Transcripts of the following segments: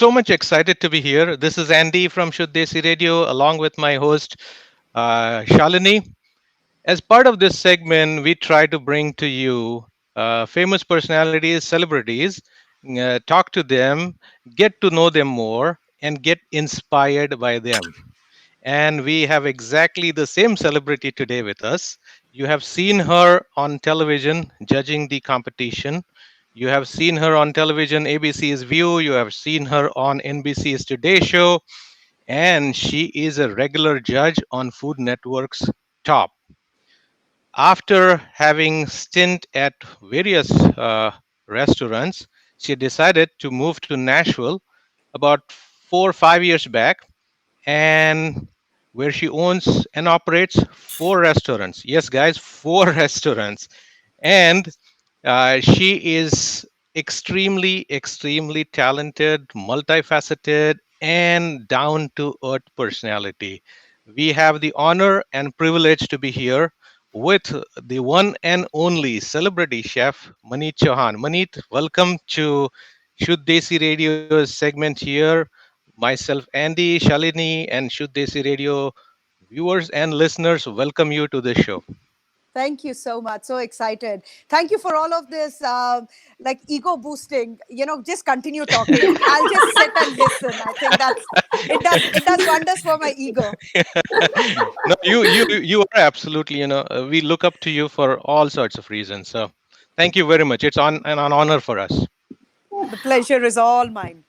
so much excited to be here. This is Andy from Shuddh Desi Radio, along with my host, Shalini. As part of this segment, we try to bring to you famous personalities, celebrities, talk to them, get to know them more, and get inspired by them. And we have exactly the same celebrity today with us. You have seen her on television judging the competition. You have seen her on television, ABC's View. You have seen her on NBC's Today Show. And she is a regular judge on Food Network's Top. After having stint at various restaurants, she decided to move to Nashville about 4 or 5 years back, and where she owns and operates four restaurants. Yes, guys, four restaurants. And she is extremely talented, multifaceted, and down to earth personality. We have the honor and privilege to be here with the one and only celebrity chef, Maneet Chauhan. Maneet, welcome to Shuddh Desi Radio's segment here. Myself, Andy, Shalini, and Shuddh Desi Radio viewers and listeners welcome you to this show. Thank you so much. So excited. Thank you for all of this, like ego boosting. Just continue talking. I'll just sit and listen. I think it does wonders for my ego. No, you are absolutely. We look up to you for all sorts of reasons. So, thank you very much. It's an honor for us. The pleasure is all mine.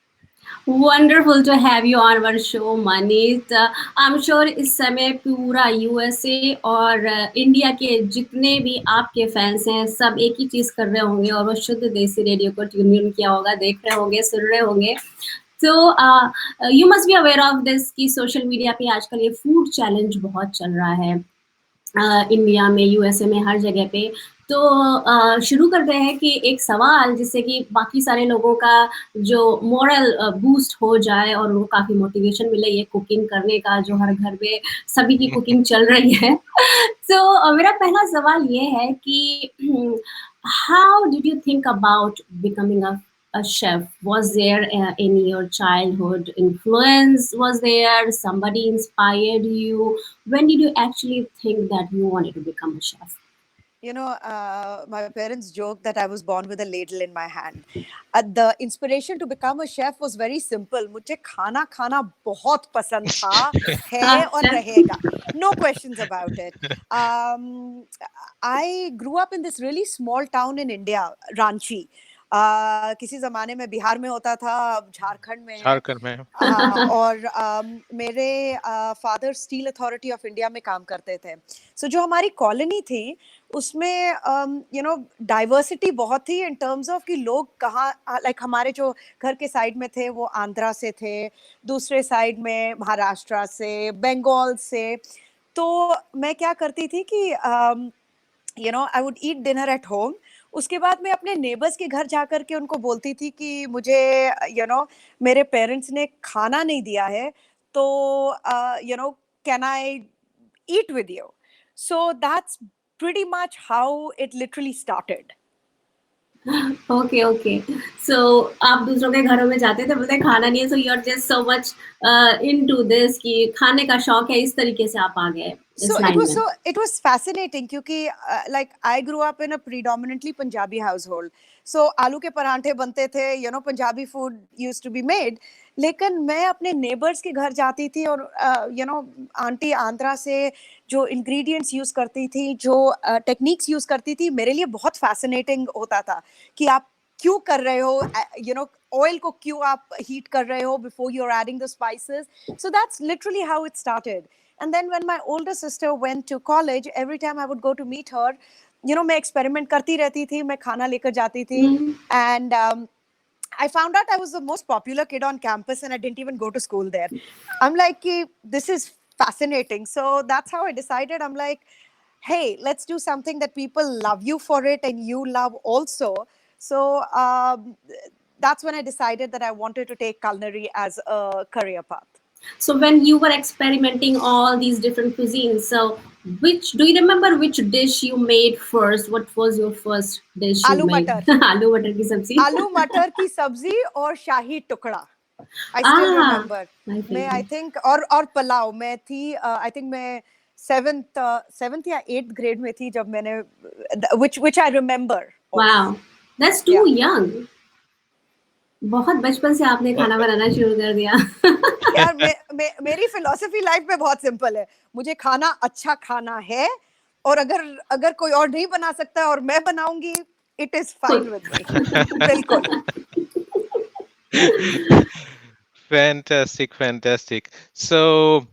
Wonderful to have you on our show Manit. I am sure इस समय पूरा USA और India के जितने भी आपके fans हैं सब एक ही चीज़ कर रहे होंगे और वो शुद्ध देसी रेडियो को ट्यून इन किया होगा, देख रहे होंगे, सुन रहे होंगे। तो you must be aware of this कि सोशल मीडिया पे आजकल ये फूड चैलेंज बहुत चल रहा है, इंडिया में, यूएसए में, हर जगह पे। तो शुरू करते हैं कि एक सवाल जिससे कि बाकी सारे लोगों का जो मोरल बूस्ट हो जाए और उनको काफ़ी मोटिवेशन मिले ये कुकिंग करने का, जो हर घर में सभी की कुकिंग चल रही है। तो मेरा पहला सवाल ये है कि how did you think about becoming a chef? Was there in your childhood influence? Was there somebody inspired you? When did you actually think that you wanted to become a chef? My parents joke that I was born with a ladle in my hand. The inspiration to become a chef was very simple. मुझे खाना खाना बहुत पसंद था, है और रहेगा. No questions about it. I grew up in this really small town in India, Ranchi. किसी जमाने में बिहार में होता था, झारखंड में और मेरे father steel authority of India में काम करते थे. सो जो हमारी कॉलोनी थी उसमें डाइवर्सिटी बहुत थी इन टर्म्स ऑफ कि लोग कहाँ, लाइक हमारे जो घर के साइड में थे वो आंध्रा से थे, दूसरे साइड में महाराष्ट्र से, बंगाल से. तो मैं क्या करती थी कि I would eat dinner at home. उसके बाद मैं अपने नेबर्स के घर जा कर के उनको बोलती थी कि मुझे मेरे पेरेंट्स ने खाना नहीं दिया है, तो can I eat with you. So that's pretty much how it literally started. Okay so आप दूसरों के घरों में जाते थे, बोलते खाना नहीं है, so you are just so much into this कि खाने का शौक है, इस तरीके से आप आ गए. So it was fascinating क्योंकि like I grew up in a predominantly Punjabi household. So आलू के परांठे बनते थे, Punjabi food used to be made. लेकिन मैं अपने नेबर्स के घर जाती थी और आंटी आंध्रा से जो इंग्रेडिएंट्स यूज करती थी, जो टेक्निक्स यूज करती थी, मेरे लिए बहुत फैसिनेटिंग होता था कि आप क्यों कर रहे हो, ऑयल को क्यों आप हीट कर रहे हो before you are adding the spices. So that's literally how it started. And then when my older sister went to college, every time I would go to meet her, मैं experiment करती रहती थी, मैं खाना लेकर जाती थी. And I found out I was the most popular kid on campus and I didn't even go to school there. I'm like, this is fascinating. So that's how I decided. I'm like, hey, let's do something that people love you for it and you love also. So that's when I decided that I wanted to take culinary as a career path. So when you were experimenting all these different cuisines, so do you remember which dish you made first? What was your first dish you made? Aloo matar. Aloo matar ki sabzi. Aloo matar ki sabzi और शाही टुकड़ा. I still Ah, remember. my मैं I favorite. think और पलाव मैं थी I think मैं seventh या eighth grade में थी जब मैंने which I remember of. Wow, that's too Yeah. young. बहुत बचपन से आपने Uh, खाना बनाना शुरू कर दिया. यार मेरी फिलॉसफी लाइफ में बहुत सिंपल है. मुझे खाना अच्छा खाना है और अगर अगर कोई और नहीं बना सकता और मैं बनाऊंगी इट इज फाइन खुद. With me. बिल्कुल. Fantastic, fantastic. So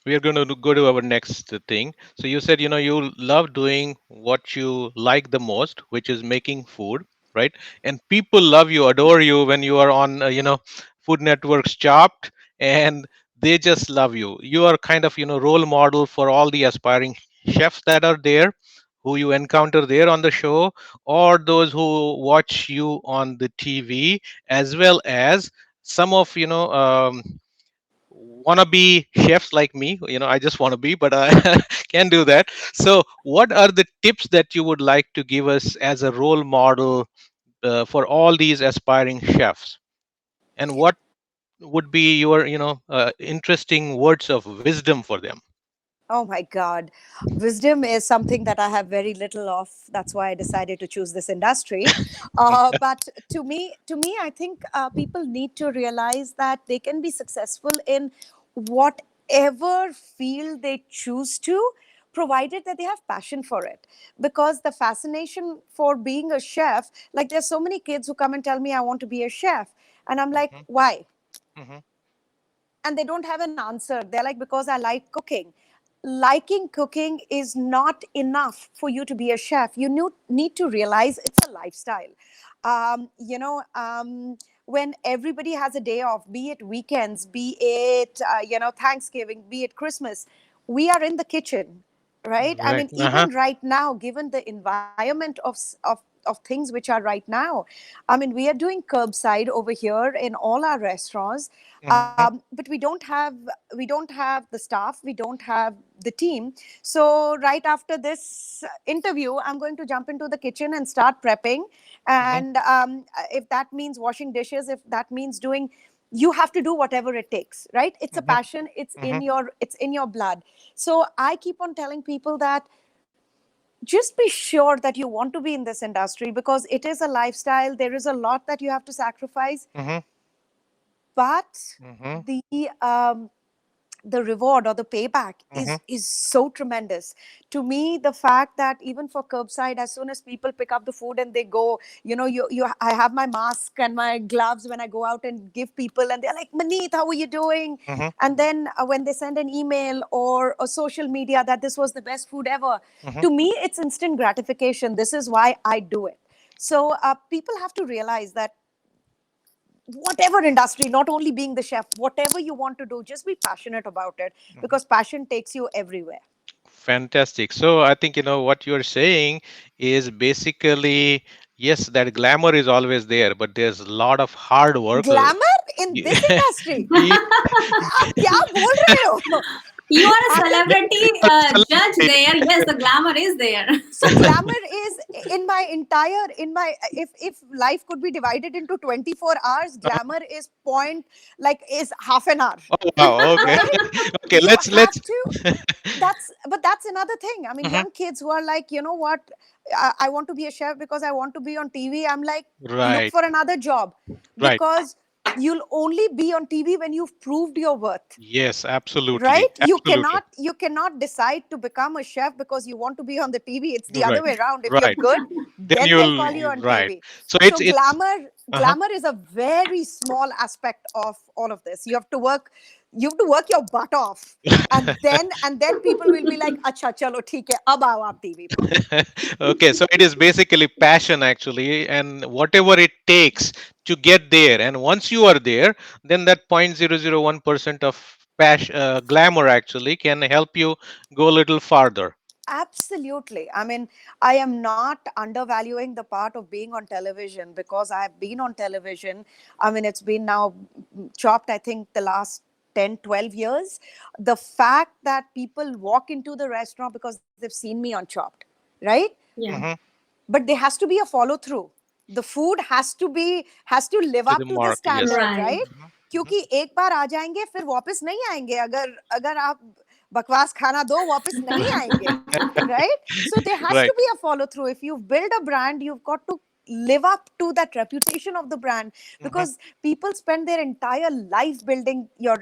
we are going to go to our next thing. So you said, you love doing what you like the most, which is making food, right? And people love you, adore you when you are on, Food Network's Chopped, and they just love you. You are kind of, role model for all the aspiring chefs that are there, who you encounter there on the show, or those who watch you on the TV, as well as some of wannabe chefs like me. I just want to be, but I can't do that. So what are the tips that you would like to give us as a role model for all these aspiring chefs, and what would be your interesting words of wisdom for them? Oh my God. Wisdom is something that I have very little of. That's why I decided to choose this industry. But to me, I think people need to realize that they can be successful in whatever field they choose to, provided that they have passion for it. Because the fascination for being a chef, like there's so many kids who come and tell me, I want to be a chef. And I'm like, Hmm. why? Hmm. And they don't have an answer. They're like, because I like cooking. Liking cooking is not enough for you to be a chef. You need to realize it's a lifestyle. When everybody has a day off, be it weekends, be it Thanksgiving, be it Christmas, we are in the kitchen, right? I Right. mean, even right now, given the environment of things which are right now, I mean, we are doing curbside over here in all our restaurants. Hmm. But we don't have the staff, we don't have the team. So right after this interview, I'm going to jump into the kitchen and start prepping. Hmm. And if that means washing dishes, if that means doing, you have to do whatever it takes, right? It's a Hmm. passion, it's Hmm. in your blood. So I keep on telling people that just be sure that you want to be in this industry, because it is a lifestyle. There is a lot that you have to sacrifice, Hmm. but Hmm. the um, the reward or the payback Hmm. is so tremendous. To me, the fact that even for curbside, as soon as people pick up the food and they go, you I have my mask and my gloves when I go out and give people, and they're like, Maneet, how are you doing? Hmm. And then when they send an email or a social media that this was the best food ever, Hmm. to me it's instant gratification. This is why I do it. So people have to realize that whatever industry, not only being the chef, whatever you want to do, just be passionate about it, because passion takes you everywhere. Fantastic. So I think what you're saying is basically, yes, that glamour is always there, but there's a lot of hard work. Glamour in Ye- this industry? ye- आप क्या बोल रहे हो? You are a I am. yeah, celebrity you're a judge celebrity. there. Yes, the glamour is there. So glamour is in my entire, in my, if life could be divided into 24 hours, glamour is point, like is half an hour, Oh wow. Okay. right? Okay. You Let's. have to. That's another thing. I mean, Mhm. young kids who are like, you know what, I want to be a chef because I want to be on TV. I'm like, look Right. for another job, Right. because you'll only be on TV when you've proved your worth, Yes. Absolutely. right? you Absolutely. cannot you cannot decide to become a chef because you want to be on the TV. It's the other Right. way around. If you're Right. good, Then then they'll call you you'll on right. TV. So So it's. Uh-huh. glamour is a very small aspect of all of this. You have to work your butt off, and then people will be like, acha chalo theek hai, ab aao aap TV par. Okay, so it is basically passion actually, and whatever it takes to get there. And once you are there, then that 0.001% of glamour actually can help you go a little farther. Absolutely. I mean, I am not undervaluing the part of being on television, because I have been on television. I mean, it's been now chopped, I think, the last 10, 12 years. The fact that people walk into the restaurant because they've seen me on Chopped, right? Yeah. Hmm. But there has to be a follow through. the food has to live To up the to the mark, yes. standard, Right. right? Mhm, mhm. क्योंकि एक बार आ जाएंगे फिर वापस नहीं आएंगे, अगर अगर आप बकवास खाना दो वापस नहीं आएंगे, right? So there has Right. to be a follow through. If you've built a brand, you've got to live up to that reputation of the brand, Mhm. because people spend their entire life building your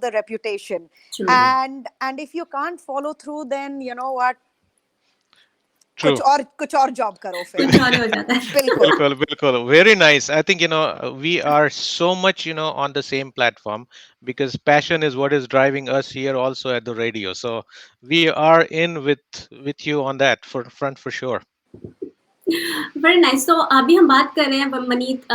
the reputation. True. And if you can't follow through, then you know what, True. कुछ और job करो फिर. कुछ और ही हो जाता है. बिल्कुल. Bilkul, bilkul. Very nice. I think, we are so much, on the same platform, because passion is what is driving us here also at the radio. So we are in with you on that for front for sure. Very nice. तो अभी हम बात कर रहे हैं मनीत,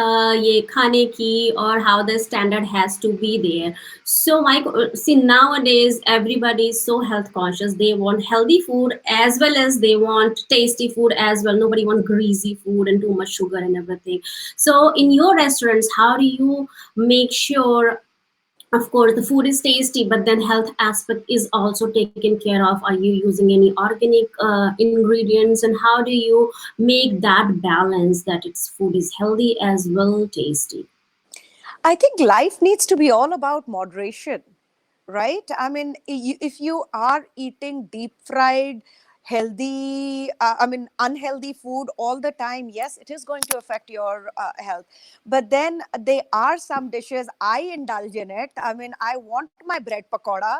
ये खाने की और how the standard has to be there. So my see nowadays everybody is so health conscious. They want healthy food as well as they want tasty food as well. Nobody want greasy food and too much sugar and everything. So in your restaurants, how do you make sure, of course the food is tasty, but then health aspect is also taken care of? Are you using any organic ingredients, and how do you make that balance that its food is healthy as well tasty? I think life needs to be all about moderation, right? I mean, if you are eating deep fried, healthy, unhealthy food all the time, yes, it is going to affect your health. But then there are some dishes I indulge in it. I mean, I want my bread pakoda,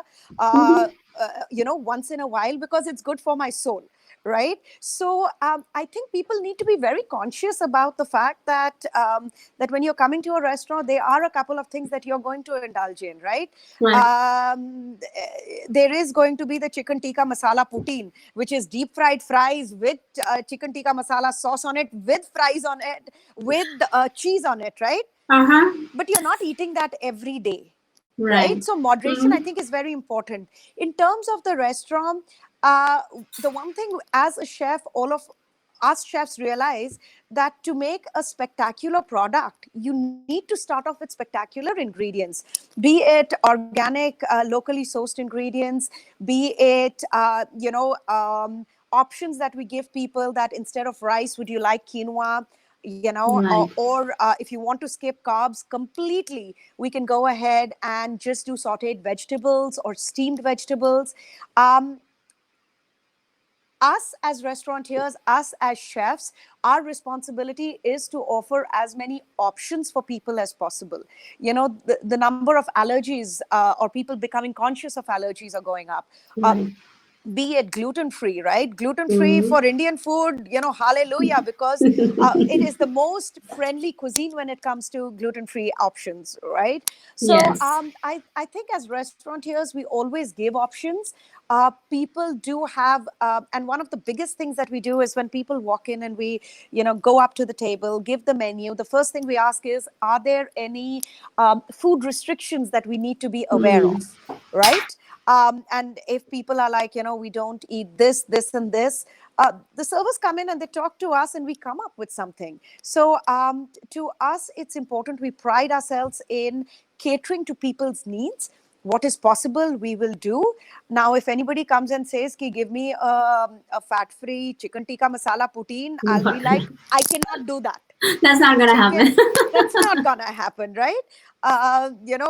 once in a while, because it's good for my soul, right? So I think people need to be very conscious about the fact that that when you're coming to a restaurant, there are a couple of things that you're going to indulge in, right? Right. There is going to be the chicken tikka masala poutine, which is deep fried fries with chicken tikka masala sauce on it, with fries on it, with cheese on it, right? Uh-huh. But you're not eating that every day, right? Right. So moderation, I Mhm. think, is very important. In terms of the restaurant, the one thing as a chef, all of us chefs realize that to make a spectacular product, you need to start off with spectacular ingredients, be it organic, locally sourced ingredients, be it options that we give people, that instead of rice, would you like quinoa? Right. Or if you want to skip carbs completely, we can go ahead and just do sauteed vegetables or steamed vegetables. um, us as restaurateurs, us as chefs, our responsibility is to offer as many options for people as possible. The number of allergies, or people becoming conscious of allergies, are going up. uh, Right. be it gluten free, right? Gluten free Mhm. for Indian food, hallelujah, because it is the most friendly cuisine when it comes to gluten free options, right? So Yes. I think as restaurateurs, we always give options. People do have, and one of the biggest things that we do is when people walk in and we, go up to the table, give the menu. The first thing we ask is, are there any food restrictions that we need to be aware Hmm. of, right? And if people are like, we don't eat this, this, and this, the servers come in and they talk to us and we come up with something. So to us, it's important. We pride ourselves in catering to people's needs. What is possible, we will do. Now, if anybody comes and says, Ki, give me a fat free chicken tikka masala poutine, I'll be Not like, gonna. I cannot do that. That's not gonna ठीक है, happen. that's not gonna happen, right? uh, you know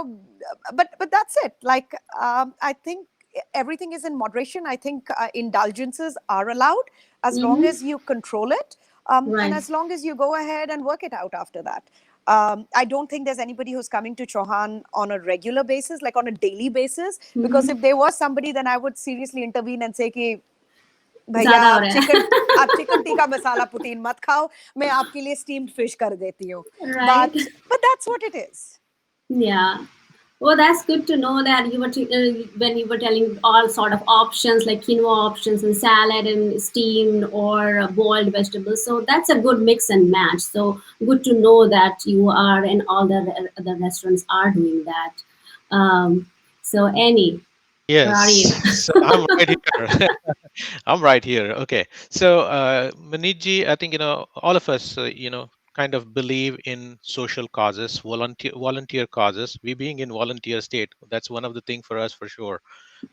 but that's it. Like, I think everything is in moderation. I think indulgences are allowed as long Hmm. as you control it, and Right. as long as you go ahead and work it out after that. I don't think there's anybody who's coming to Chauhan on a regular basis, like on a daily basis, because Hmm. if there was somebody, then I would seriously intervene and say कि भैया ज्यादा हो रहा आप है. Chicken tikka masala poutine मत खाओ, मैं आपके लिए स्टीम्ड फिश कर देती हूँ. Right. But that's what it is. Yeah. Well, that's good to know that you were when you were telling all sort of options like quinoa options and salad and steamed or boiled vegetables. So that's a good mix and match. So good to know that you are and all the other restaurants are doing that. So Annie, where are you? Yes. So I'm right here. I'm right here. Okay. So, Maniji, I think, all of us, kind of believe in social causes, volunteer causes. We being in volunteer state, that's one of the thing for us for sure.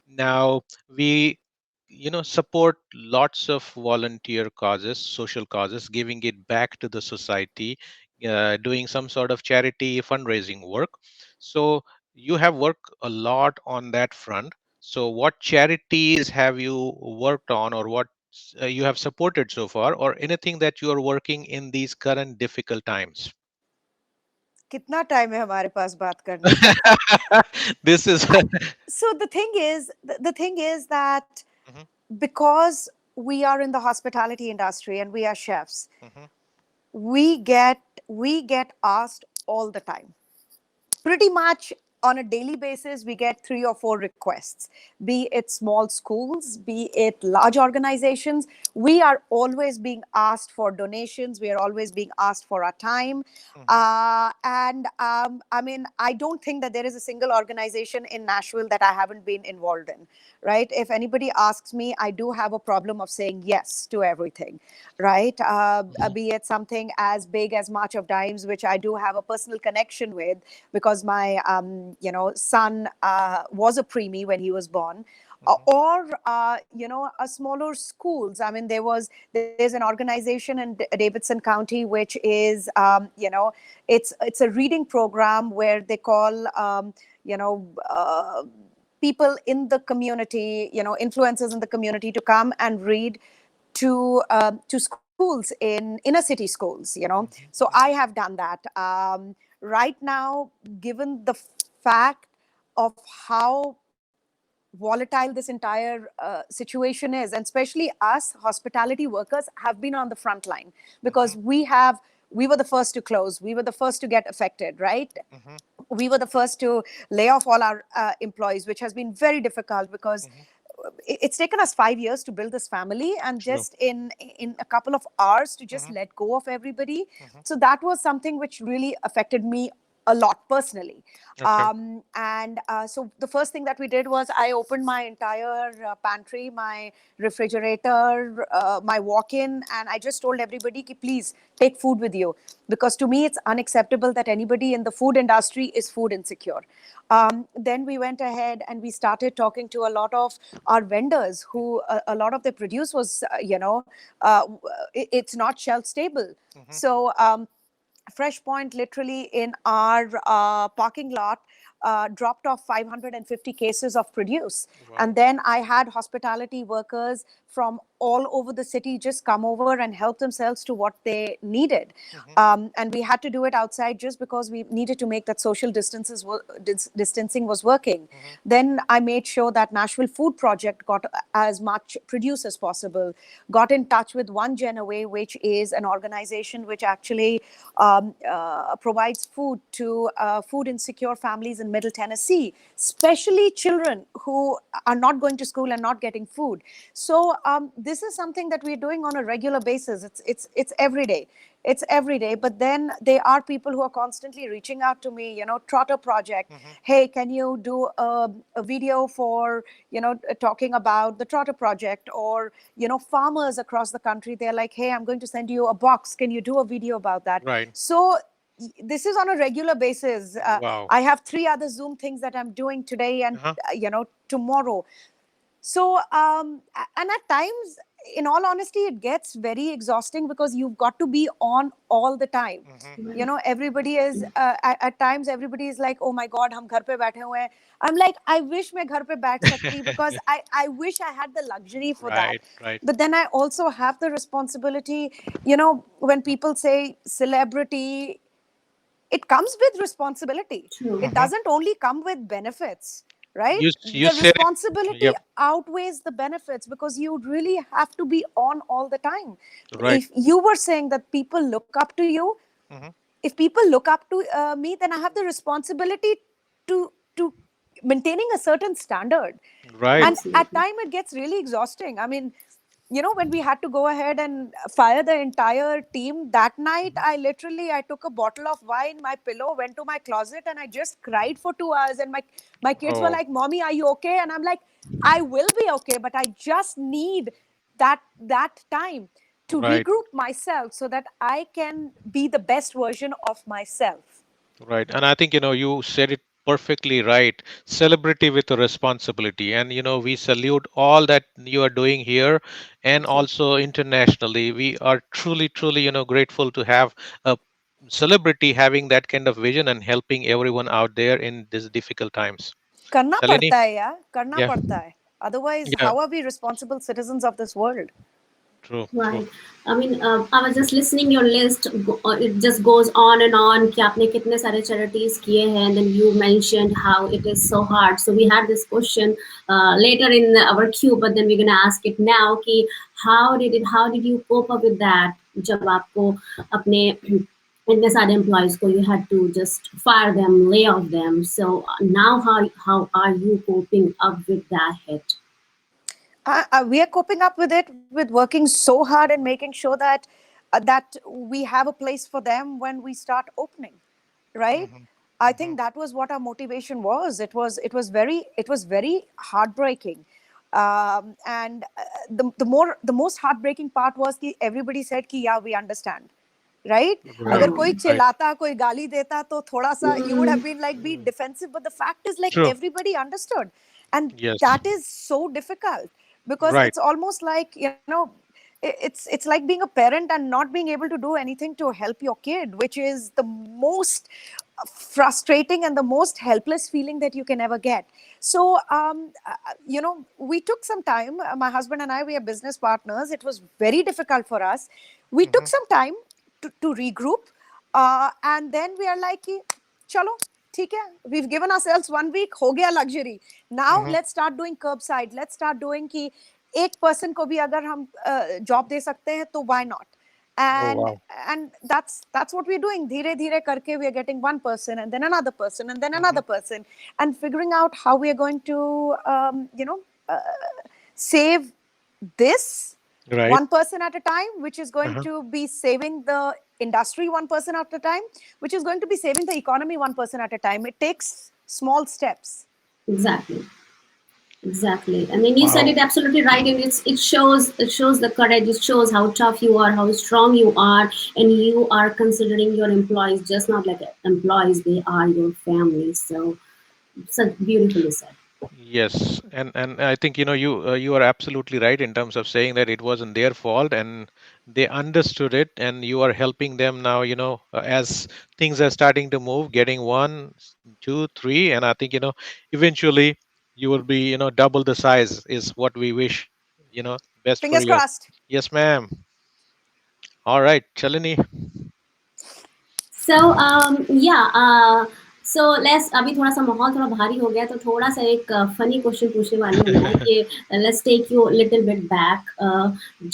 Now, we support lots of volunteer causes, social causes, giving it back to the society, doing some sort of charity fundraising work. So you have worked a lot on that front. So what charities have you worked on, or what you have supported so far, or anything that you are working in these current difficult times? कितना time है हमारे पास बात करने का? This is So the thing is that Mhm, because we are in the hospitality industry and we are chefs, mhm, we get we get asked all the time, pretty much on a daily basis. We get 3 or 4 requests, be it small schools, be it large organizations. We are always being asked for donations, we are always being asked for our time. mhm. And I mean, I don't think that there is a single organization in Nashville that I haven't been involved in, right? If anybody asks me, I do have a problem of saying yes to everything, right? Be it something as big as March of Dimes, which I do have a personal connection with, because my son was a preemie when he was born. Mhm, Or a smaller schools. I mean, there's an organization in Davidson County which is it's a reading program where they call you know people in the community, influencers in the community, to come and read to schools in inner city schools. mhm, So I have done that. Right now, given the fact of how volatile this entire situation is, and especially us hospitality workers have been on the front line, because mhm, we were the first to close, we were the first to get affected, right? mhm, We were the first to lay off all our employees, which has been very difficult, because mhm. it's taken us 5 years to build this family, and True. just in a couple of hours to just Mhm, let go of everybody. mhm. So that was something which really affected me a lot personally. Okay. And so the first thing that we did was I opened my entire pantry, my refrigerator, my walk-in, and I just told everybody, ki, please take food with you, because to me it's unacceptable that anybody in the food industry is food insecure. Then we went ahead and we started talking to a lot of our vendors who a lot of their produce was it's not shelf stable. Mhm. So Fresh Point literally in our parking lot dropped off 550 cases of produce. Wow. And then I had hospitality workers from all over the city just come over and help themselves to what they needed. Mhm, And we had to do it outside just because we needed to make that social distancing was working. mhm. Then I made sure that Nashville Food Project got as much produce as possible, got in touch with One Gen Away, which is an organization which actually provides food to food insecure families in Middle Tennessee, especially children who are not going to school and not getting food. So this is something that we're doing on a regular basis. It's every day. It's every day. But then there are people who are constantly reaching out to me. Trotter Project. Mhm. Hey, can you do a video for talking about the Trotter Project? Or farmers across the country. They're like, hey, I'm going to send you a box. Can you do a video about that? Right. So this is on a regular basis. Wow. I have 3 other Zoom things that I'm doing today and Uh-huh. tomorrow. So and at times, in all honesty, it gets very exhausting because you've got to be on all the time. Mhm. Everybody is at times everybody is like, oh my god, hum ghar pe baithe hue hain. I'm like, I wish मैं घर पे बैठ सकती, because I wish I had the luxury for that. Right. Right. But then I also have the responsibility. When people say celebrity, it comes with responsibility. True. It Mhm. doesn't only come with benefits, right? You The said it. responsibility Yep. outweighs the benefits, because you really have to be on all the time. Right. If you were saying that people look up to you, Mhm. if people look up to me, then I have the responsibility to maintaining a certain standard. Right. And at Absolutely. time it gets really exhausting. I mean, when we had to go ahead and fire the entire team that night, Mhm. I took a bottle of wine, my pillow, went to my closet, and I just cried for 2 hours. And my kids were Oh. like, mommy, are you okay? And I'm like, I will be okay, but I just need that time to Right. regroup myself so that I can be the best version of myself. Right. And I think you said it Perfectly right. Celebrity with a responsibility. And, we salute all that you are doing here and Thank you. also internationally. We are truly, truly, grateful to have a celebrity having that kind of vision and helping everyone out there in these difficult times. करना Shalini? पड़ता है यार, करना Yeah. पड़ता है. Otherwise, Yeah. how are we responsible citizens of this world? True. True. Right. I mean, I was just listening your list. It just goes on and on. कि आपने कितने सारे charities किए हैं, and then you mentioned how it is so hard. So we had this question later in our queue, but then we're gonna ask it now. कि how did you cope up with that? जब आपको अपने इतने सारे employees को you had to just fire them, lay off them. So now how are you coping up with that hit? We are coping up with it with working so hard and making sure that that we have a place for them when we start opening, right? Hmm. I Hmm. think that was what our motivation was. It was very heartbreaking, and the most heartbreaking part was that everybody said कि yeah, we understand, right? Right. अगर कोई Um, Right. चिल्लाता कोई गाली देता तो थोड़ा सा you would have been like be defensive, but the fact is like True. everybody understood, and Yes. that is so difficult because Right. it's almost like it's like being a parent and not being able to do anything to help your kid, which is the most frustrating and the most helpless feeling that you can ever get. So we took some time. My husband and I, we are business partners. It was very difficult for us. We took Hmm. some time to regroup, and then we are like कि, चलो ठीक है, we've given ourselves 1 week, हो गया luxury. Now Hmm. let's start doing curbside. Let's start doing कि एक person को भी अगर हम job दे सकते हैं तो why not? Oh, and wow. and that's what we're doing. धीरे धीरे करके we are getting one person and then another person and then Hmm. another person and figuring out how we are going to save this Right. one person at a time, which is going Uh-huh. to be saving the industry one person at a time, which is going to be saving the economy one person at a time. It takes small steps. exactly. Exactly. I mean, you said Wow. it absolutely right, and it shows the courage. It shows how tough you are, how strong you are, and you are considering your employees just not like employees; they are your family. So, so beautifully said. Yes, and I think you are absolutely right in terms of saying that it wasn't their fault and they understood it, and you are helping them now. As things are starting to move, getting one, two, three, and I think eventually you will be double the size is what we wish. Best for Fingers you. crossed. Yes, ma'am. All right, Chalini. So yeah. So let's अभी थोड़ा सा माहौल थोड़ा भारी हो गया तो थोड़ा सा एक फनी क्वेश्चन पूछने वाली हूँ मैं कि let's take you a little bit back.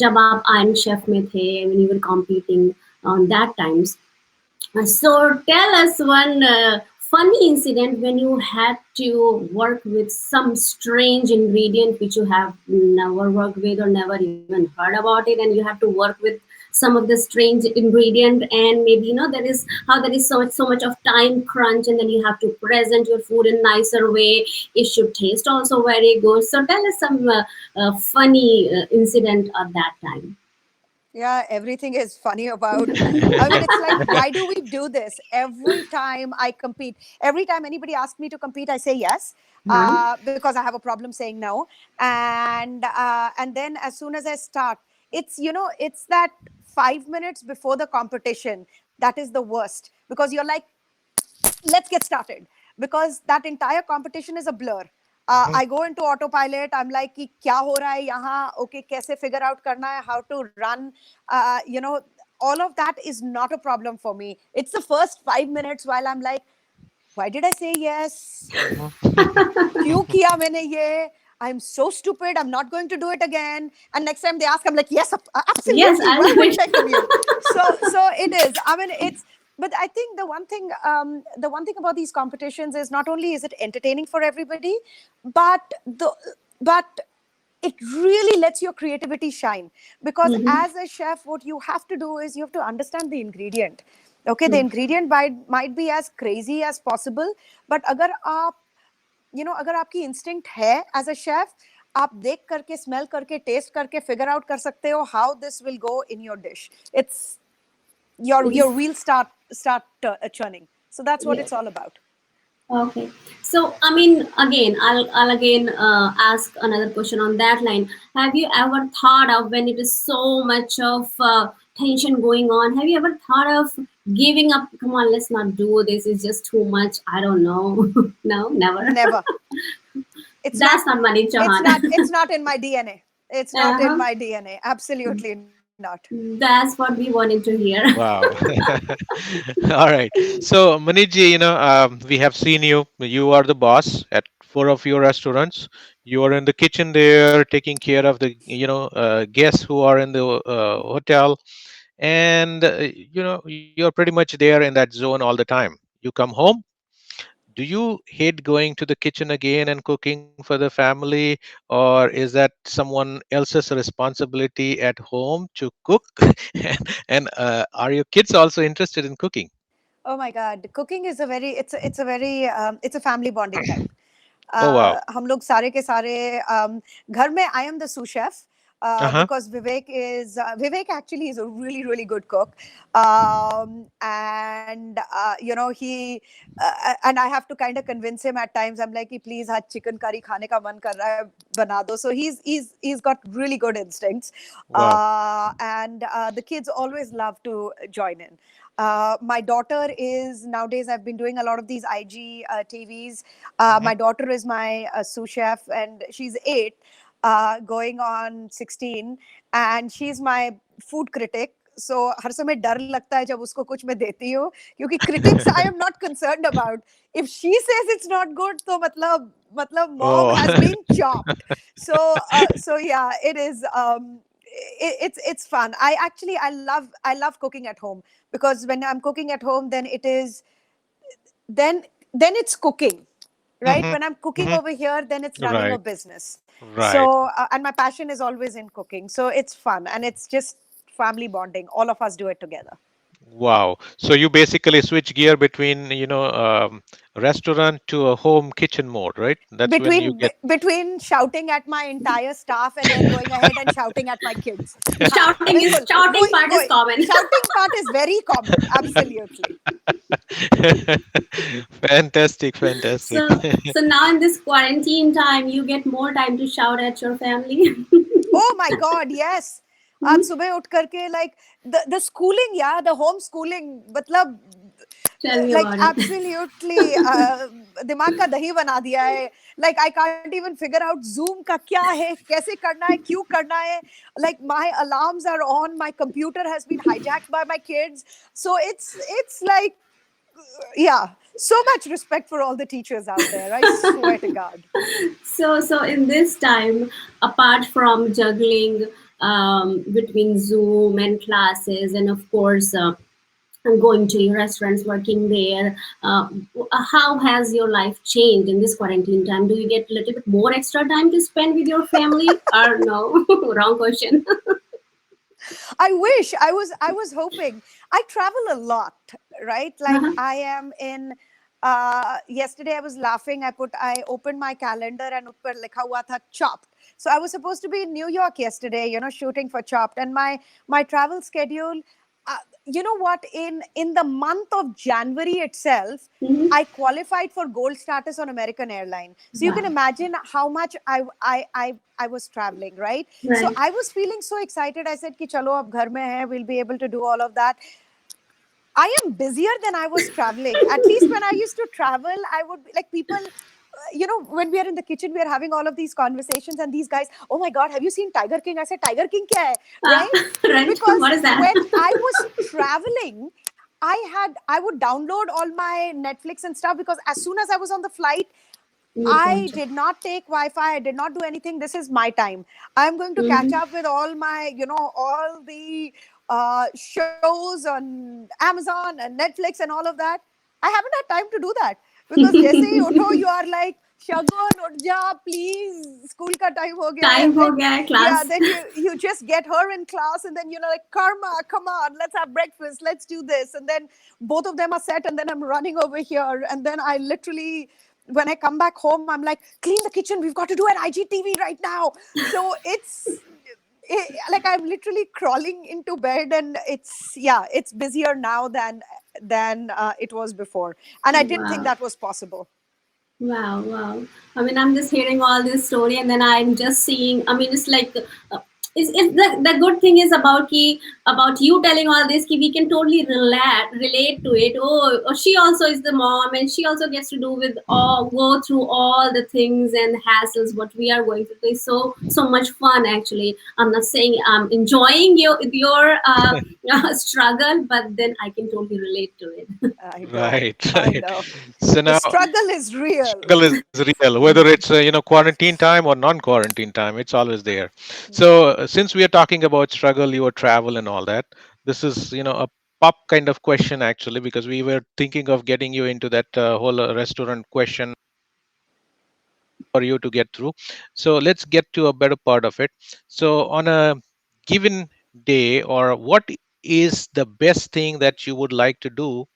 जब आप आयरन शेफ में थे when you were competing on that times. So tell us one funny incident when you had to work with some strange ingredient which you have never worked with or never even heard about it, and you have to work with some of the strange ingredient, and maybe there is how there is so much of time crunch, and then you have to present your food in nicer way. It should taste also very good. So tell us some funny incident at that time. Yeah, everything is funny about. I mean, it's like, why do we do this? Every time I compete, every time anybody asks me to compete, I say yes, Huh? because I have a problem saying no. And then as soon as I start, it's that 5 minutes before the competition that is the worst because you're like, let's get started because that entire competition is a blur. Mhm. I go into autopilot. I'm like कि क्या हो रहा है यहाँ, okay, कैसे figure out करना है, how to run, all of that is not a problem for me. It's the first 5 minutes while I'm like, why did I say yes? Mhm. क्यों किया मैंने ये? I'm so stupid. I'm not going to do it again. And next time they ask, I'm like, yes, Yes, absolutely. I'll Why do wouldn't it. I commute? So it is. I mean, it's. But I think the one thing about these competitions is not only is it entertaining for everybody, but but it really lets your creativity shine because Mhm. as a chef what you have to do is you have to understand the ingredient. Okay, the True. ingredient might be as crazy as possible, but अगर आप अगर आपकी instinct है as a chef, आप देख करके smell करके test करके फिगर आउट कर सकते हो how this will go in your dish. It's your Ex- wheels start churning. So that's what yeah. it's all about. Okay. So, I mean, again, I'll again ask another question on that line. Have you ever thought of when it is so much of tension going on? Have you ever thought of giving up? Come on, let's not do this. It's just too much. I don't know. No, never. Never. It's not. That's not Maneet It's Chauhan. not. It's not in my DNA. It's not in Uh-huh. my DNA. Absolutely not. That's what we wanted to hear. Wow. All right. So, Maniji, we have seen you. You are the boss at four of your restaurants. You are in the kitchen there, taking care of the, guests who are in the hotel, and you're pretty much there in that zone all the time. You come home. Do you hate going to the kitchen again and cooking for the family, or is that someone else's responsibility at home to cook? And are your kids also interested in cooking? Oh my God, cooking is a very it's a very it's a family bonding time. Oh wow. हम लोग सारे के सारे घर में I am the sous chef Uh-huh. because Vivek actually is a really good cook, and and I have to kind of convince him at times. I'm like, please, आज chicken curry खाने का मन कर रहा है बना दो. So he's got really good instincts, Wow. and the kids always love to join in. My daughter is nowadays. I've been doing a lot of these IG TVs. Hmm. My daughter is my sous chef, and she's 8, going on 16, and she's my food critic. So हर समय डर लगता है जब उसको कुछ मैं देती हूँ क्योंकि critics I am not concerned about. If she says it's not good, तो मतलब mom Oh. has been chopped. So yeah, it is. It's fun. I love cooking at home because when I'm cooking at home, then it is then it's cooking, right? Hmm. When I'm cooking Hmm. over here, then it's running a Right. business. Right. So and my passion is always in cooking, so it's fun and it's just family bonding. All of us do it together. Wow. So you basically switch gear between, restaurant to a home kitchen mode, right? That's when you get. Between shouting at my entire staff and then going ahead and shouting at my kids. हाँ, बिल्कुल Shouting वही part is वही common. shouting part is very common, absolutely. Fantastic, fantastic. So now in this quarantine time, you get more time to shout at your family. Oh my God, yes. आज सुबह उठ करके like the schooling, yeah, the home schooling, मतलब Tell me like about it. absolutely दिमाग का दही बना दिया है. Like I can't even figure out Zoom का क्या है, कैसे करना है, क्यों करना है. Like my alarms are on, my computer has been hijacked by my kids. So it's like, yeah, so much respect for all the teachers out there. I swear to God. So in this time, apart from juggling between Zoom and classes, and of course going to your restaurants, working there, how has your life changed in this quarantine time? Do you get a little bit more extra time to spend with your family, or no? Wrong question. I wish I was hoping. I travel a lot, right? Like Uh-huh. I am in yesterday I was laughing. I opened my calendar and upar likha hua tha chopped. So I was supposed to be in New York yesterday, shooting for Chopped, and my travel schedule, you know what, in the month of January itself, Mhm. I qualified for gold status on American Airline. So you can Wow. imagine how much I was traveling, right? So Right. I was feeling so excited. I said, "Ki chalo, ab ghar mein hai, we'll be able to do all of that." I am busier than I was traveling. At least when I used to travel, I would like people. When we are in the kitchen, we are having all of these conversations, and these guys, "Oh my God, have you seen Tiger King?" I said, "Tiger King kya hai?" Uh, Right? right. Because What is that? when I was traveling, I would download all my Netflix and stuff because as soon as I was on the flight, You I got it. did not take Wi-Fi. I did not do anything. This is my time. I'm going to catch Mhm. up with all the shows on Amazon and Netflix and all of that. I haven't had time to do that because जैसे ही उठो, you are like, Shagun, उठ जा, please. School का time हो गया है. Time And हो then, गया है yeah, class. then you just get her in class, and then like, Karma, come on, let's have breakfast, let's do this, and then both of them are set, and then I'm running over here, and then I literally, when I come back home, I'm like, clean the kitchen. We've got to do an IGTV right now. So like I'm literally crawling into bed, and it's busier now than it was before, and I didn't think Wow. that was possible. Wow, wow. I mean, I'm just hearing all this story, and then I'm just seeing. I mean, it's like, it's the good thing is about you telling all this. Ki we can totally relate to it. Oh, she also is the mom, and she also gets to do with all go through all the things and hassles what we are going through. It's so much fun actually. I'm not saying I'm enjoying your struggle, but then I can totally relate to it. I know, Right, I right. know. So The now struggle is real. struggle is real, whether it's quarantine time or non-quarantine time, it's always there. So since we are talking about struggle, your travel and all that, this is a pop kind of question actually, because we were thinking of getting you into that whole restaurant question for you to get through. So let's get to a better part of it. So on a given day, or what is the best thing that you would like to do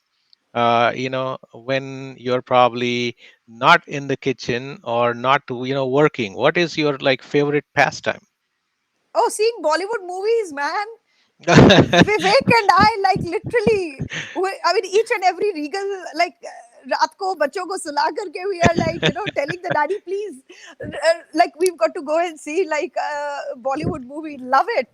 when you're probably not in the kitchen or not working? What is your like favorite pastime? Oh, seeing Bollywood movies, man. Vivek and I, like, literally, I mean, each and every regal, like, रात को बच्चों को सुला करके we are like, telling the daddy, please, like, we've got to go and see like a Bollywood movie. Love it.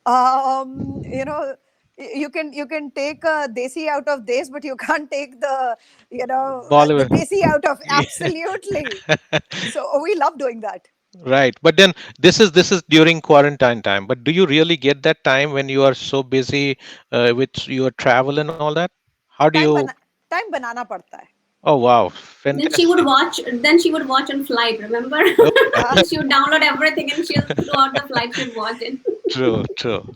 You know, you can take desi out of this, but you can't take the Bollywood. desi out of absolutely. So we love doing that. Right, but then this is during quarantine time, but do you really get that time when you are so busy with your travel and all that? How do Time you? bana time banana padta hai. Oh wow, Then she would fantastic. watch. Then she would watch on flight. Remember, Oh, she would download everything and she'll throughout the flight she'd watch it. true, true.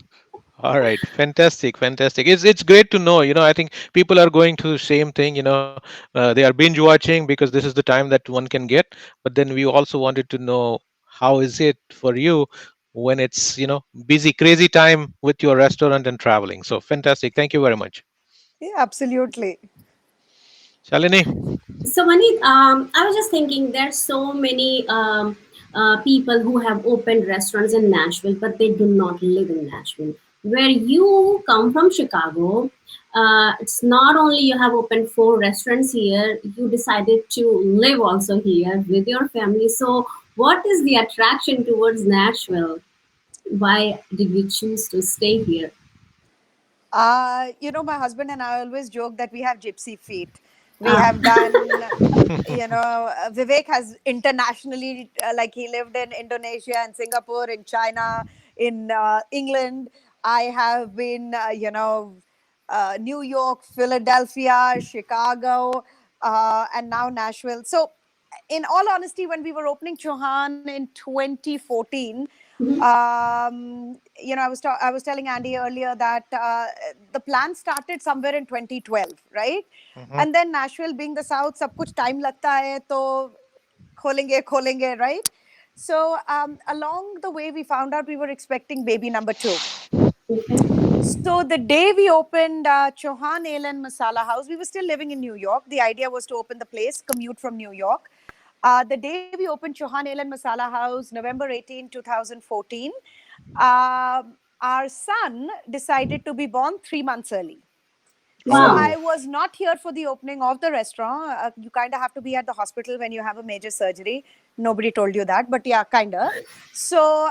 All right, fantastic, fantastic. It's great to know. I think people are going to the same thing. They are binge watching because this is the time that one can get. But then we also wanted to know, how is it for you when it's busy, crazy time with your restaurant and traveling. So fantastic. Thank you very much, Yeah, absolutely. Shalini. So, Maneet, I was just thinking there's so many people who have opened restaurants in Nashville, but they do not live in Nashville. Where you come from, Chicago, it's not only you have opened 4 restaurants here, you decided to live also here with your family. So, what is the attraction towards Nashville? Why did you choose to stay here? My husband and I always joke that we have gypsy feet. We have done, Vivek has internationally, like, he lived in Indonesia and Singapore, in China, in England. I have been, New York, Philadelphia, Chicago, and now Nashville. So, in all honesty, when we were opening Chauhan in 2014, Mhm. I was telling Andy earlier that the plan started somewhere in 2012, right? Mhm. And then Nashville being the South, सब कुछ time लगता है तो खोलेंगे, right? So along the way, we found out we were expecting baby number two. Okay. So the day we opened Chauhan Ale and Masala House, we were still living in New York. The idea was to open the place, commute from New York. The day we opened Chauhan Ale and Masala House, November 18, 2014, our son decided to be born 3 months early. So Oh. Wow. I was not here for the opening of the restaurant. You kind of have to be at the hospital when you have a major surgery. Nobody told you that, but yeah, kind of. So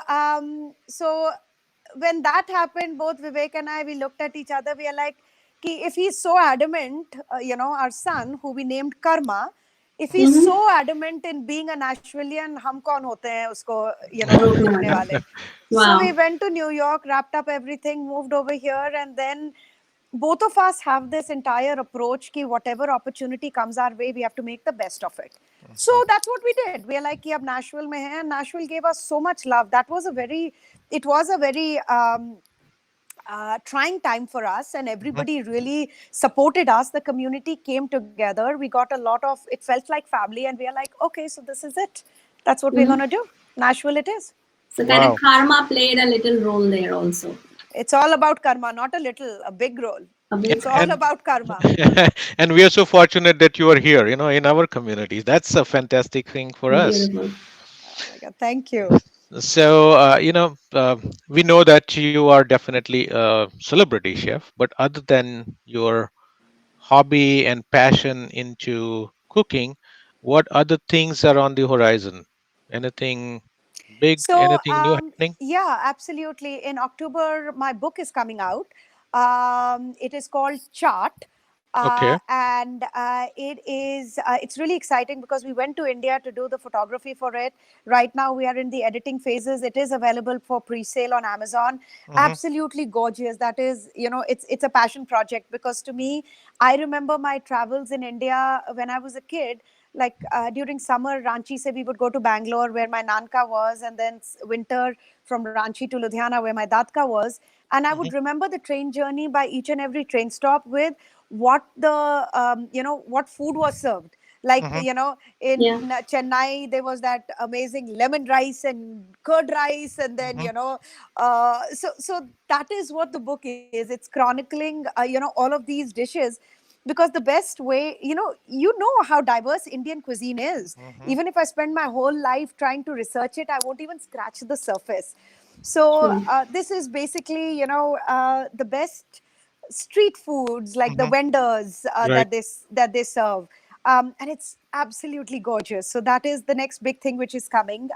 when that happened, both Vivek and I, we looked at each other. We are like, "Ki if he's so adamant, our son, who we named Karma, if he's Mm-hmm. so adamant in being a Nashvilleian, हम कौन होते हैं उसको, रोकने Okay. वाले." So we Wow. went to New York, wrapped up everything, moved over here, and then both of us have this entire approach ki whatever opportunity comes our way, we have to make the best of it. So that's what we did. We are like, ki ab Nashville mein hai, and Nashville gave us so much love. It was a very trying time for us, and Mhm. everybody really supported us. The community came together. We got a lot of, it felt like family, and we are like, okay, so this is it. That's what we're going Mhm. to do. Nashville it is. So kind of Wow. karma played a little role there also. It's all about karma, not a little, a big role. A It's big all And about karma. and we are so fortunate that you are here, in our communities. That's a fantastic thing for us. beautiful. Oh my God, thank you. So, we know that you are definitely a celebrity chef, but other than your hobby and passion into cooking, what other things are on the horizon? Anything big? So, Anything new happening? yeah, absolutely. In October, my book is coming out. It is called Chart. Okay. It's really exciting because we went to India to do the photography for it. Right now, we are in the editing phases. It is available for pre-sale on Amazon. Hmm. Absolutely gorgeous. That is, it's a passion project because to me, I remember my travels in India when I was a kid. Like during summer, Ranchi se we would go to Bangalore where my nanka was, and then winter from Ranchi to Ludhiana where my datka was. And I would Hmm. remember the train journey by each and every train stop with what what food was served. Like Hmm. Yeah. in Chennai there was that amazing lemon rice and curd rice, and then Hmm. so that is what the book is. It's chronicling all of these dishes, because the best way, how diverse Indian cuisine is. Hmm. Even if I spend my whole life trying to research it, I won't even scratch the surface. So True. this is basically the best street foods, like the Hmm. vendors Right. that they serve. And it's absolutely gorgeous. So that is the next big thing which is coming.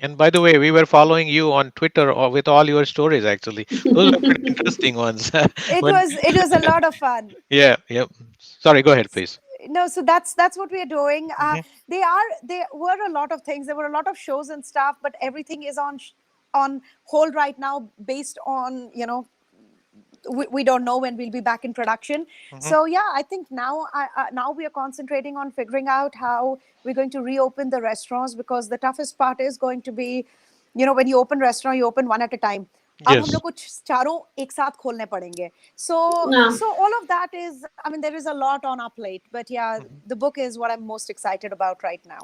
And by the way, we were following you on Twitter with all your stories. Actually, those are pretty interesting ones. When It was a lot of fun. yeah, yeah. Sorry, go ahead, please. No, so that's what we are doing. Hmm. There were a lot of things, there were a lot of shows and stuff, but everything is on hold right now, based on we don't know when we'll be back in production. Hmm. So yeah, I think now we are concentrating on figuring out how we're going to reopen the restaurants, because the toughest part is going to be, when you open restaurant, you open one at a time. अब हम Yes. लोग कुछ चारों एक साथ खोलने पड़ेंगे. So Yeah. so all of that is, I mean, there is a lot on our plate, but yeah, Mhm. the book is what I'm most excited about right now.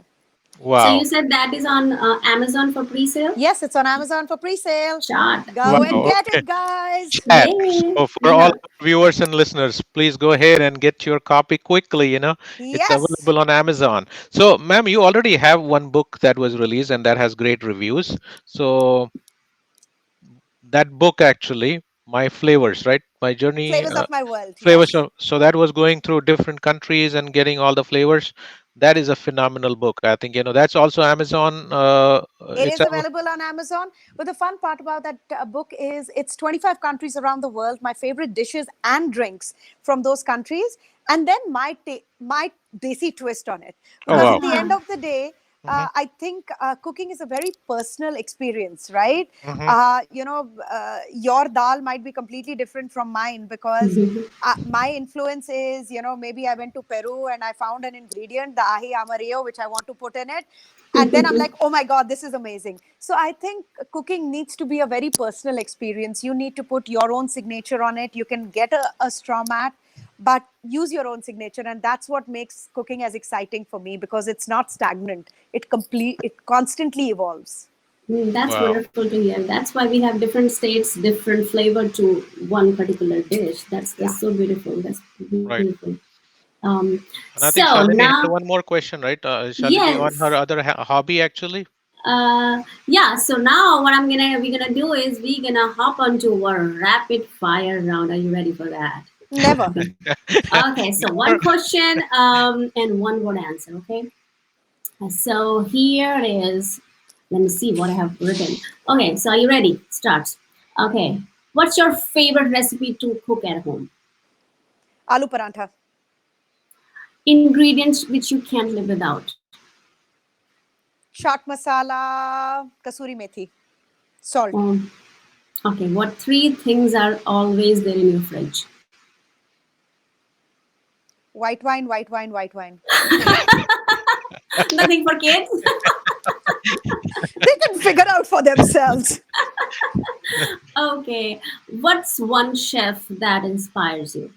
So you Wow. said that is on Amazon for pre-sale? Yes, it's on Amazon for pre-sale. Chart. Go Wow. and get Okay. it, guys. Chat. Yay. So for all our viewers and listeners, please go ahead and get your copy quickly. It's Yes. available on Amazon. So, ma'am, you already have one book that was released and that has great reviews. So that book actually, my flavors, right? My journey, Flavors of my world. flavors. Yes. So that was going through different countries and getting all the flavors. That is a phenomenal book. I think that's also Amazon. It It's is available on Amazon. But the fun part about that book is it's 25 countries around the world, my favorite dishes and drinks from those countries, and then my desi twist on it. oh Because wow. in the end Ah. of the day, Hmm. I think cooking is a very personal experience, right? Hmm. Your dal might be completely different from mine, because my influence is, maybe I went to Peru and I found an ingredient, the ahi amarillo, which I want to put in it. And then I'm like, oh my God, this is amazing. So I think cooking needs to be a very personal experience. You need to put your own signature on it. You can get a straw mat, but use your own signature. And that's what makes cooking as exciting for me, because it's not stagnant. It constantly evolves. That's Wow. wonderful to hear. That's why we have different states, different flavor to one particular dish. Yeah. That's so beautiful. That's Right. beautiful. Um, And I think so Shalini now, had one more question, right? Shalini on her yes, other hobby, actually. yeah. So now what we're gonna do is we're gonna hop onto a rapid fire round. Are you ready for that? Never. Okay. Okay. So one Never- question and one word answer. Okay. So here is. Let me see what I have written. Okay. So are you ready? Start. Okay. What's your favorite recipe to cook at home? Aloo parantha. Ingredients which you can't live without. Chaat masala. Kasuri methi. Salt. Um, okay. What three things are always there in your fridge? White wine, white wine, white wine. Nothing for kids. They can figure out for themselves. Okay. What's one chef that inspires you?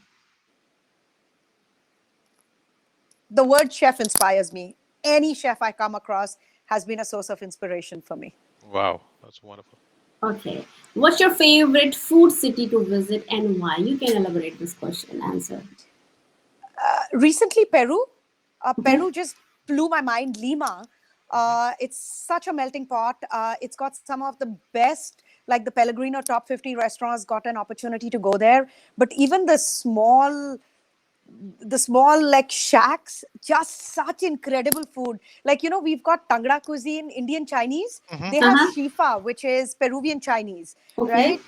The word chef inspires me. Any chef I come across has been a source of inspiration for me. Wow, that's wonderful. Okay. What's your favorite food city to visit and why? You can elaborate this question answer. Recently, Peru. Okay. Peru just blew my mind. Lima. It's such a melting pot. It's got some of the best, like the Pellegrino top 50 restaurants, got an opportunity to go there. But even the small the small like shacks, just such incredible food. Like, we've got Tangra cuisine, Indian Chinese. Hmm. They have Shifa, which is Peruvian Chinese, Okay. right?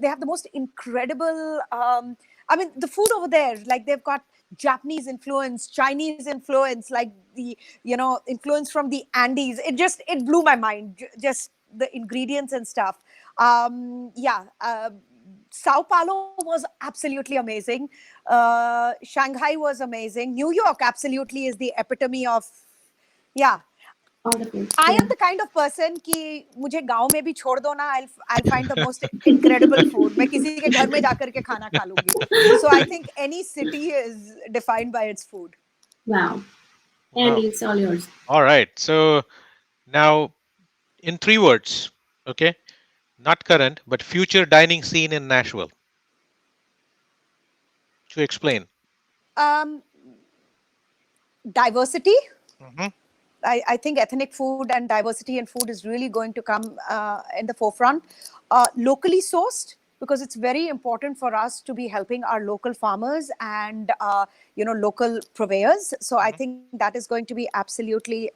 They have the most incredible, I mean, the food over there, like they've got Japanese influence, Chinese influence, like the, influence from the Andes. It blew my mind, just the ingredients and stuff. Yeah. Sao Paulo was absolutely amazing. Shanghai was amazing. New York absolutely is the epitome of, yeah. All the foods. I Yeah. am the kind of person कि मुझे गांव में भी छोड़ दो ना, I'll find the most incredible food. मैं किसी के घर में जाकर के खाना खा लूंगी. So I think any city is defined by its food. Wow. Wow. Andy, it's all yours. All right. So now, in 3 words, okay, not current, but future dining scene in Nashville. To explain. Um, Diversity. Hmm. I think ethnic food and diversity in food is really going to come in the forefront. Locally sourced, because it's very important for us to be helping our local farmers and local purveyors. So I think that is going to be absolutely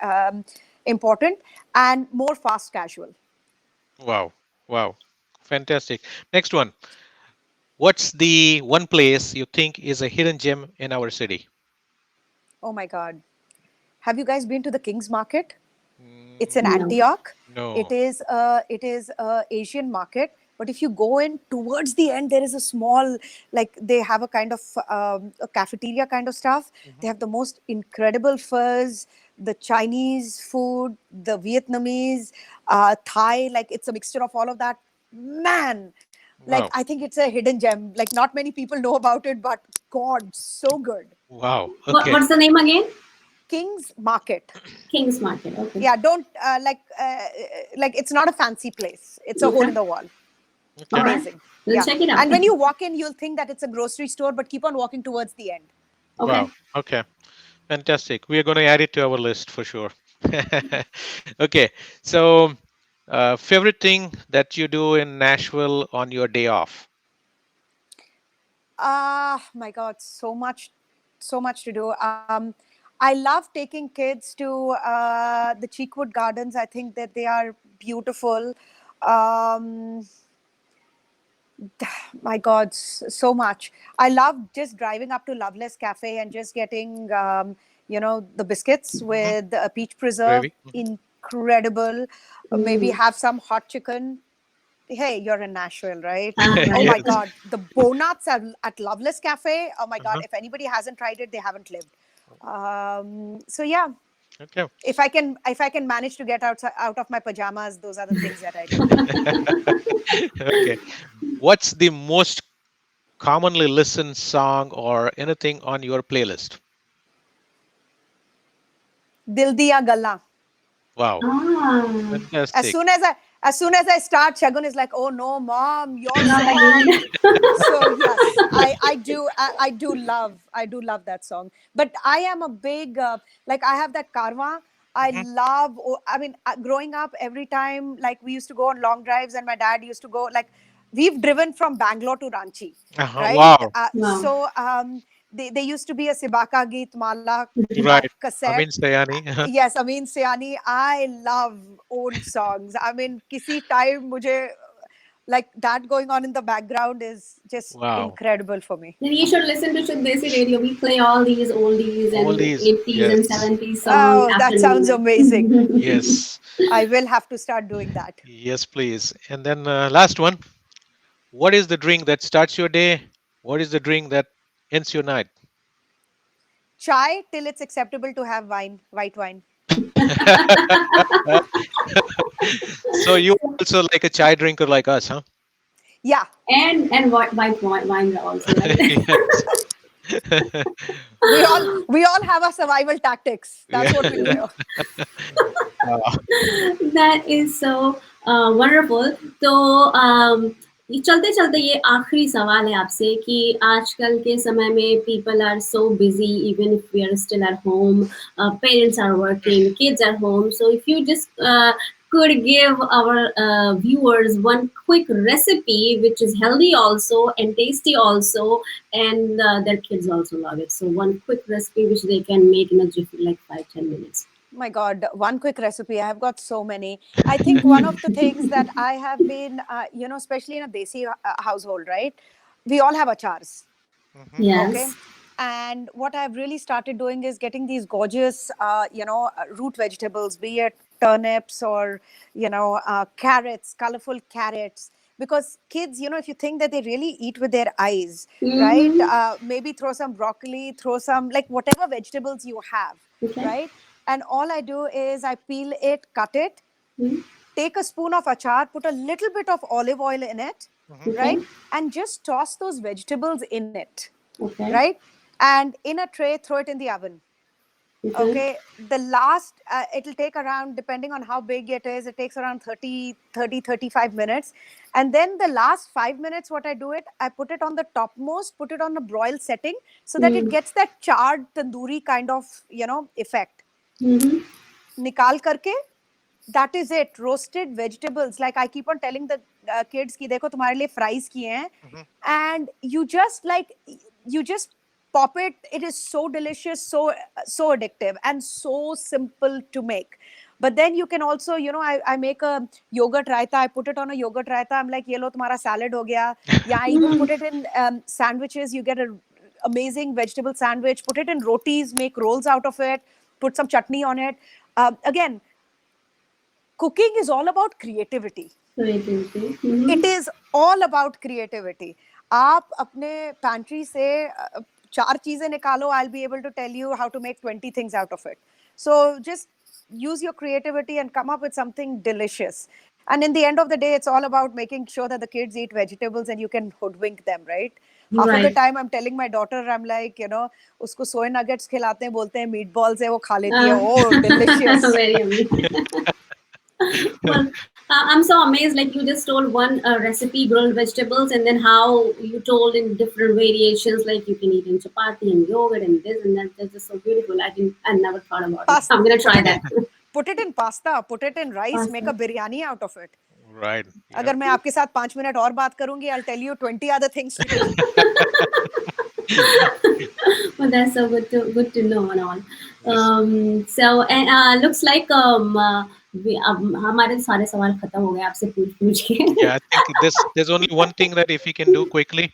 important, and more fast casual. Wow. Wow. Fantastic. Next one. What's the one place you think is a hidden gem in our city? Oh my God! Have you guys been to the King's Market? It's in No. Antioch. No. It is a Asian market. But if you go in towards the end, there is a small, like they have a kind of a cafeteria kind of stuff. Mhm. They have the most incredible furs, the Chinese food, the Vietnamese, Thai. Like it's a mixture of all of that. Man, like Wow. I think it's a hidden gem. Like not many people know about it, but God, so good. Wow. What, Okay. what's the name again? King's Market. King's Market. Okay. Yeah, don't like it's not a fancy place. It's a hole Okay. in the wall. Okay. All right. Amazing. We'll Yeah. check it out. And when you walk in, you'll think that it's a grocery store, but keep on walking towards the end. Okay. Wow. Okay. Fantastic. We are going to add it to our list for sure. Okay. So, favorite thing that you do in Nashville on your day off? Ah, my God, so much to do. I love taking kids to the Cheekwood Gardens. I think that they are beautiful. Um, my God, so much. I love just driving up to Loveless Cafe and just getting, the biscuits Mhm. with a peach preserve. Gravy. Mhm. Incredible. Maybe Mm. have some hot chicken. Hey, you're in Nashville, right? Oh Right. my Yes. God, the donuts at Loveless Cafe. Oh my God, Uh-huh. if anybody hasn't tried it, they haven't lived. So yeah, Okay. if I can manage to get out of my pajamas, those are the things that I do. Okay. What's the most commonly listened song or anything on your playlist? Dil diya galla. Wow. Ah, As Fantastic. soon as I start, Shagun is like, "Oh no, mom, your not again. song." So yes, I do love that song. But I am a big like I have that karma. I Mhm. love. I mean, growing up, every time like we used to go on long drives, and my dad used to go like we've driven from Bangalore to Ranchi, Uh-huh. right? Wow. So Wow. there used to be a Sibaka Geet Mala Right. cassette. Amin Sayani. Yes, Amin Siani. I love old songs. I mean, kisi time mujhe like that going on in the background is just Wow. incredible for me. Then you should listen to Shuddh Desi Radio. We play all these oldies All and these. 80s and Yes. 70s songs Oh, that sounds afternoon. amazing. Yes. I will have to start doing that. Yes, please. And then last one. What is the drink that starts your day? What is the drink that ends your night? Chai till it's acceptable to have wine, white wine. So you also like a chai drinker like us, huh? Yeah, And white wine also, right? Yes. we all have our survival tactics. Yeah. That's what we do. Wow. That is so wonderful. तो ये चलते चलते ये आखिरी सवाल है आपसे कि आजकल के समय में people are so busy even if we are still at home, parents are working, kids are home, so if you just could give our viewers one quick recipe which is healthy also and tasty also, and their kids also love it. So one quick recipe which they can make in a jiffy, like 5-10 minutes. My God, one quick recipe. I have got so many. I think one of the things that I have been, especially in a Desi household, right? We all have achars. Mhm. Okay. Yes. And what I've really started doing is getting these gorgeous, root vegetables, be it turnips or, carrots, colorful carrots. Because kids, if you think that they really eat with their eyes, right? Mm-hmm. Maybe throw some broccoli, throw some, like whatever vegetables you have, Okay. right? And all I do is I peel it, cut it, Mm-hmm. take a spoon of achar, put a little bit of olive oil in it, Mhm. Okay. right? And just toss those vegetables in it, Okay. right? And in a tray, throw it in the oven. Okay. Okay. The last, it'll take around, depending on how big it is, it takes around 35 minutes. And then the last 5 minutes, what I do it, I put it on the topmost, put it on a broil setting so that it Mm. gets that charred tandoori kind of, effect. Mm-hmm. Nikal karke, that is it. Roasted vegetables, like I keep on telling the kids ki dekho tumhare liye fries kiye hain, Mhm. and you just pop it. It is so delicious, so addictive, and so simple to make. But then you can also, I make a yogurt raita. I put it on a yogurt raita. I'm like, ye lo tumhara salad ho gaya. Yeah, I even Mm. put it in sandwiches. You get a amazing vegetable sandwich. Put it in rotis, make rolls out of it, put some chutney on it. Again, cooking is all about creativity. Creativity. It Mm-hmm. is all about creativity. आप अपने pantry से चार चीजें निकालो, I'll be able to tell you how to make 20 things out of it. So just use your creativity and come up with something delicious. And in the end of the day, it's all about making sure that the kids eat vegetables and you can hoodwink them, right? Half of the Right. time I'm telling my daughter, I'm like, उसको soy nuggets खिलाते हैं, बोलते हैं meatballs है, वो खा लेती है. Uh, Oh, delicious. very yummy. Well, I'm so amazed. Like you just told one recipe, grilled vegetables, and then how you told in different variations. Like you can eat in chapati and yogurt and this and that. That's just so beautiful. I never thought about it. Pasta, I'm gonna put try it in that. put it in pasta, put it in rice, make a Pasta. biryani out of it. Right. Yep. अगर मैं आपके साथ 5 minute और बात करूंगी, I'll tell you 20 other things to do. Well, that's so good to know and all. Yes. So and looks like हमारे सारे सवाल खत्म हो गए आपसे पूछ के. Yeah, I think there's only one thing that if we can do quickly.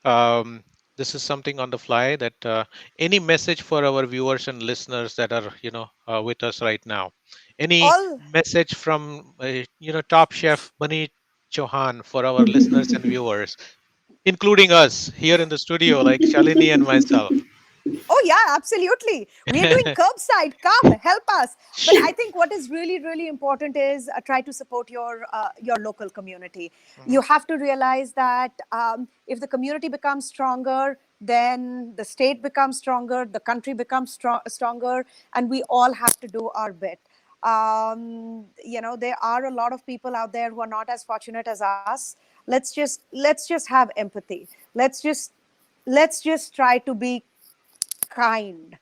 Um, this is something on the fly that any message for our viewers and listeners that are with us right now. Any All message from Top Chef Maneet Chauhan for our listeners and viewers, including us here in the studio, like Shalini and myself. Oh, yeah, absolutely. We are doing curbside. Come, help us. But I think what is really, really important is try to support your local community. Mhm. You have to realize that if the community becomes stronger, then the state becomes stronger, the country becomes stronger, and we all have to do our bit. There are a lot of people out there who are not as fortunate as us. Let's just have empathy. Let's just try to be kind.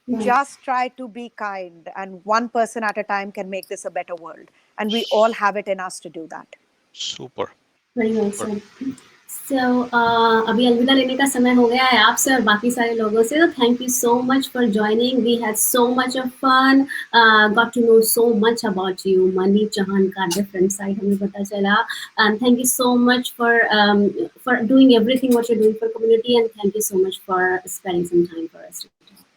Right. Just try to be kind, and one person at a time can make this a better world. And we all have it in us to do that. Super, Very well super. said. So अभी अलविदा लेने का समय हो गया है आपसे और बाकी सारे लोगों से. तो thank you so much for joining. We had so much of fun. Got to know so much about you. Maneet Chauhan का different side हमें पता चला. And thank you so much for doing everything what you're doing for community, and thank you so much for spending some time for us.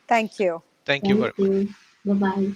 Thank you. Thank you Thank very much. you. Bye bye.